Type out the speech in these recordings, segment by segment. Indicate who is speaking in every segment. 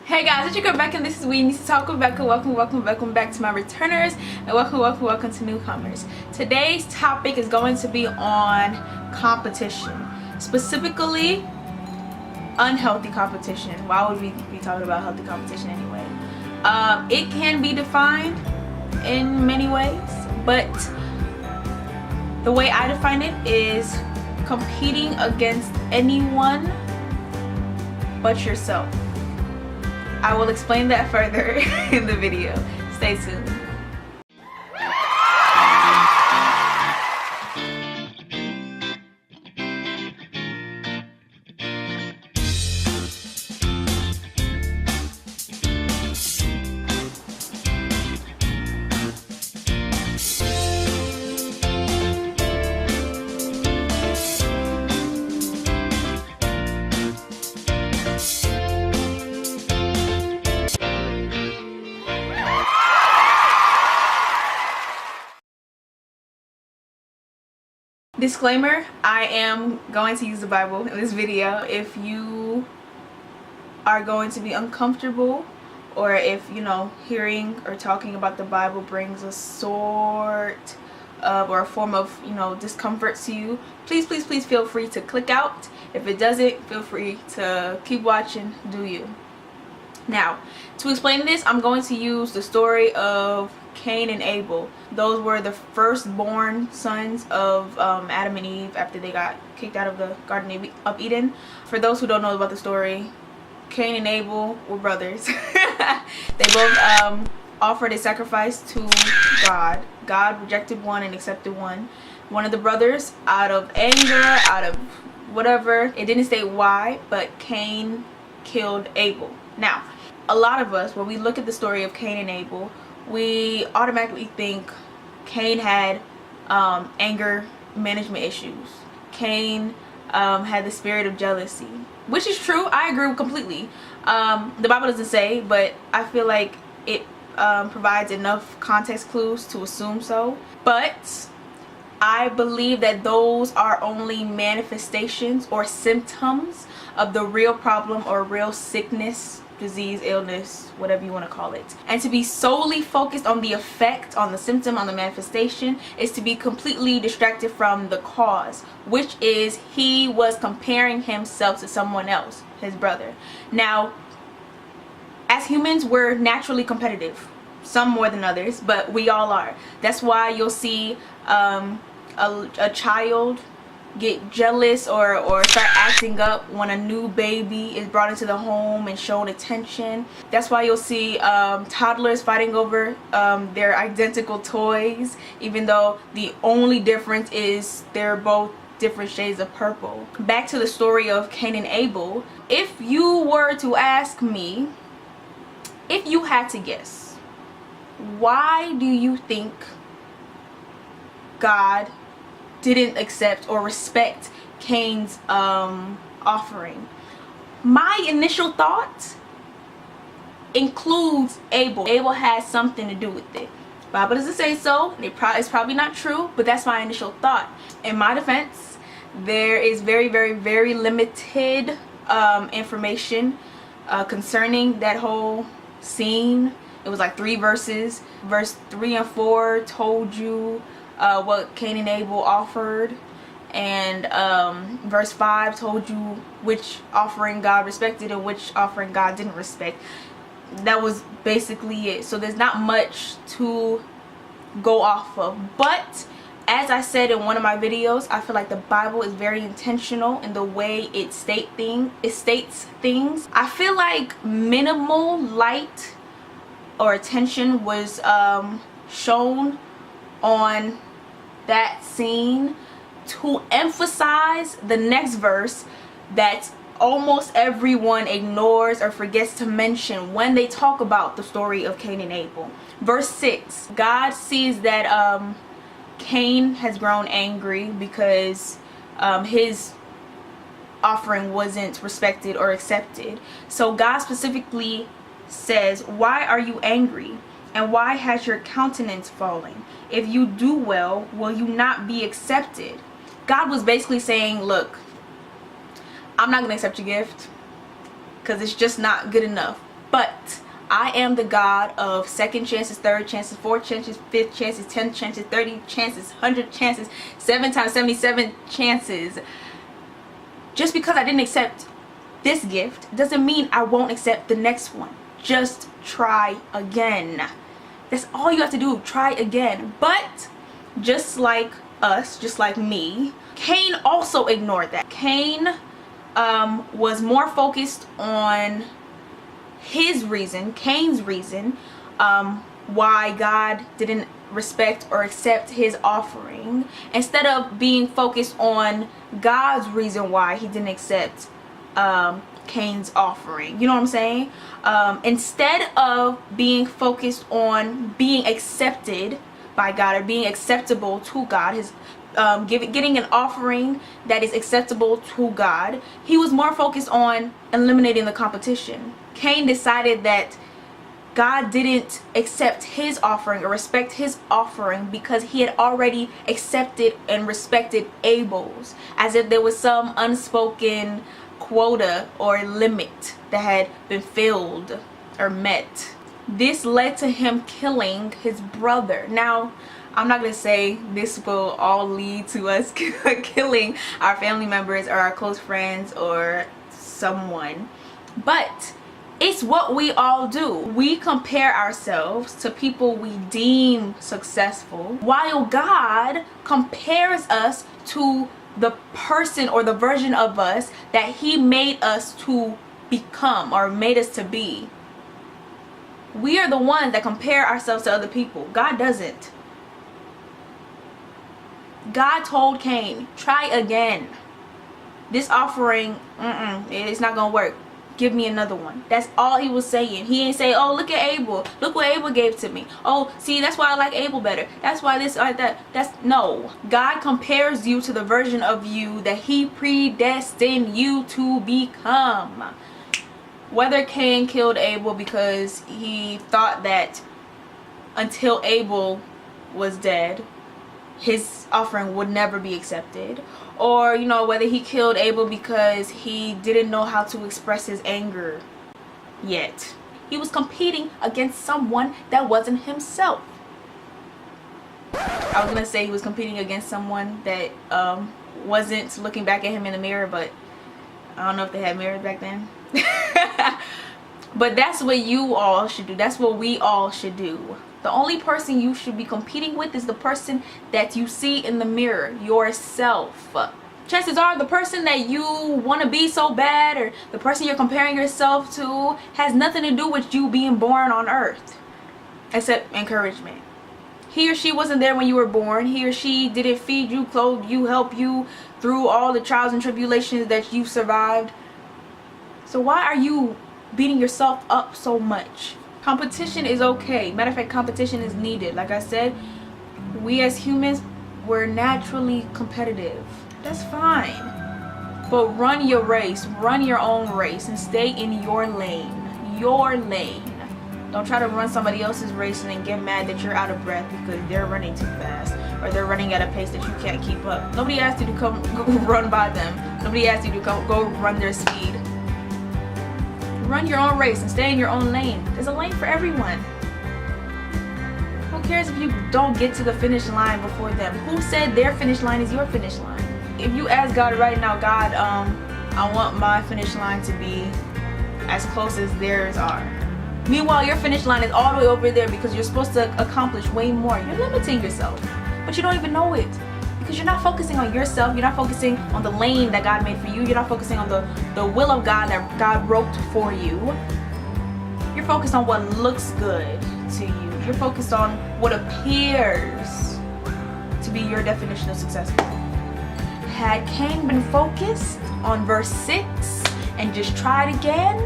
Speaker 1: Hey guys, it's your girl Becca and this is We Need to Talk with Becca. Welcome back to my returners, and welcome to newcomers. Today's topic is going to be on competition, specifically unhealthy competition. Why would we be talking about healthy competition anyway? It can be defined in many ways, but the way I define it is competing against anyone but yourself. I will explain that further in the video. Stay tuned. Disclaimer, I am going to use the Bible in this video. If you are going to be uncomfortable, or if hearing or talking about the Bible brings a sort of or a form of discomfort to you, please feel free to click out. If it doesn't, feel free to keep watching. Do you? Now, to explain this, I'm going to use the story of Cain and Abel. Those were the firstborn sons of Adam and Eve after they got kicked out of the Garden of Eden. For those who don't know about the story, Cain and Abel were brothers. They both offered a sacrifice to God. God rejected one and accepted one. One of the brothers, out of anger, out of whatever, it didn't say why, but Cain killed Abel. Now, a lot of us, when we look at the story of Cain and Abel, we automatically think Cain had anger management issues. Cain had the spirit of jealousy, which is true. I agree completely. The Bible doesn't say, but I feel like it provides enough context clues to assume so. But I believe that those are only manifestations or symptoms of the real problem or real sickness, disease, illness, whatever you want to call it. And to be solely focused on the effect, on the symptom, on the manifestation, is to be completely distracted from the cause, which is he was comparing himself to someone else, his brother. Now, as humans, we're naturally competitive, some more than others, but we all are. That's why you'll see a child get jealous or start acting up when a new baby is brought into the home and shown attention. That's why you'll see toddlers fighting over their identical toys, even though the only difference is they're both different shades of purple. Back to the story of Cain and Abel. If you were to ask me, if you had to guess, why do you think God didn't accept or respect Cain's offering? My initial thought includes Abel. Abel has something to do with it. Bible doesn't say so. It's probably not true, but that's my initial thought. In my defense, there is very limited information concerning that whole scene. It was like 3 verses. Verse 3 and 4 told you what Cain and Abel offered, and verse 5 told you which offering God respected and which offering God didn't respect. That was basically it. So there's not much to go off of. But as I said in one of my videos, I feel like the Bible is very intentional in the way it states things. I feel like minimal light or attention was shown on that scene to emphasize the next verse that almost everyone ignores or forgets to mention when they talk about the story of Cain and Abel. Verse 6, God sees that Cain has grown angry because his offering wasn't respected or accepted. So God specifically says, "Why are you angry? And why has your countenance fallen? If you do well, will you not be accepted?" God was basically saying, look, I'm not going to accept your gift because it's just not good enough. But I am the God of second chances, third chances, fourth chances, fifth chances, 10 chances, 30 chances, 100 chances, 7 times 77 chances. Just because I didn't accept this gift doesn't mean I won't accept the next one. Just try again. That's all you have to do. Try again. But just like us, just like me, Cain also ignored that. Cain was more focused on his reason, Cain's reason, why God didn't respect or accept his offering, instead of being focused on God's reason why he didn't accept Cain's offering. You know what I'm saying? Instead of being focused on being accepted by God or being acceptable to God, his getting an offering that is acceptable to God, he was more focused on eliminating the competition. Cain decided that God didn't accept his offering or respect his offering because he had already accepted and respected Abel's, as if there was some unspoken quota or limit that had been filled or met. This led to him killing his brother. Now, I'm not going to say this will all lead to us killing our family members or our close friends or someone, but it's what we all do. We compare ourselves to people we deem successful, while God compares us to the person or the version of us that he made us to become or made us to be. We are the ones that compare ourselves to other people. God doesn't. God told Cain, try again. This offering, it's not gonna work. Give me another one. That's all he was saying. He ain't say, oh, look at Abel. Look what Abel gave to me. Oh, see, that's why I like Abel better. That's why this, like that. No. God compares you to the version of you that he predestined you to become. Whether Cain killed Abel because he thought that until Abel was dead, his offering would never be accepted, or whether he killed Abel because he didn't know how to express his anger yet. He was competing against someone that wasn't himself. I was gonna say he was competing against someone that wasn't looking back at him in the mirror, but I don't know if they had mirrors back then. But that's what you all should do. That's what we all should do. The only person you should be competing with is the person that you see in the mirror, yourself. Chances are the person that you want to be so bad, or the person you're comparing yourself to, has nothing to do with you being born on earth, except encouragement. He or she wasn't there when you were born. He or she didn't feed you, clothe you, help you through all the trials and tribulations that you survived. So why are you beating yourself up so much? Competition is okay. Matter of fact, competition is needed. Like I said, we as humans, we're naturally competitive. That's fine. But run your race. Run your own race and stay in your lane. Your lane. Don't try to run somebody else's race and then get mad that you're out of breath because they're running too fast, or they're running at a pace that you can't keep up. Nobody asked you to go run by them. Nobody asked you to go run their speed. Run your own race and stay in your own lane. There's a lane for everyone. Who cares if you don't get to the finish line before them? Who said their finish line is your finish line? If you ask God right now, God, I want my finish line to be as close as theirs are. Meanwhile, your finish line is all the way over there because you're supposed to accomplish way more. You're limiting yourself, but you don't even know it. Because you're not focusing on yourself. You're not focusing on the lane that God made for you. You're not focusing on the will of God that God wrote for you. You're focused on what looks good to you. You're focused on what appears to be your definition of successful. Had Cain been focused on verse 6 and just tried again,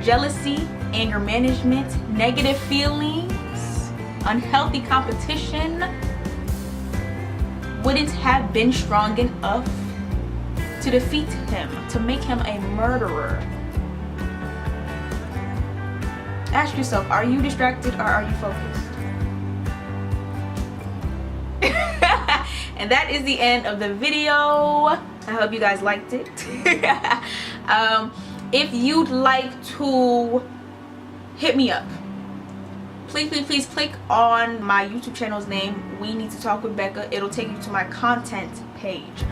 Speaker 1: jealousy, anger management, negative feelings, unhealthy competition wouldn't have been strong enough to defeat him, to make him a murderer. Ask yourself, are you distracted or are you focused? And that is the end of the video. I hope you guys liked it. if you'd like to hit me up, please click on my YouTube channel's name, We Need to Talk with Becca. It'll take you to my content page.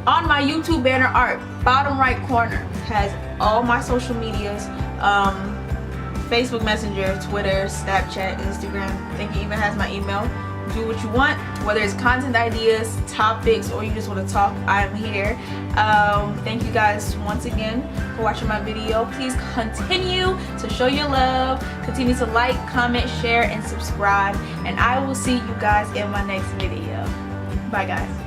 Speaker 1: On my YouTube banner art, bottom right corner, has all my social medias, Facebook Messenger, Twitter, Snapchat, Instagram. I think it even has my email. Do what you want, whether it's content ideas, topics, or you just want to talk, I'm here. Thank you guys once again for watching my video. Please continue to show your love, continue to like, comment, share, and subscribe, and I will see you guys in my next video. Bye guys.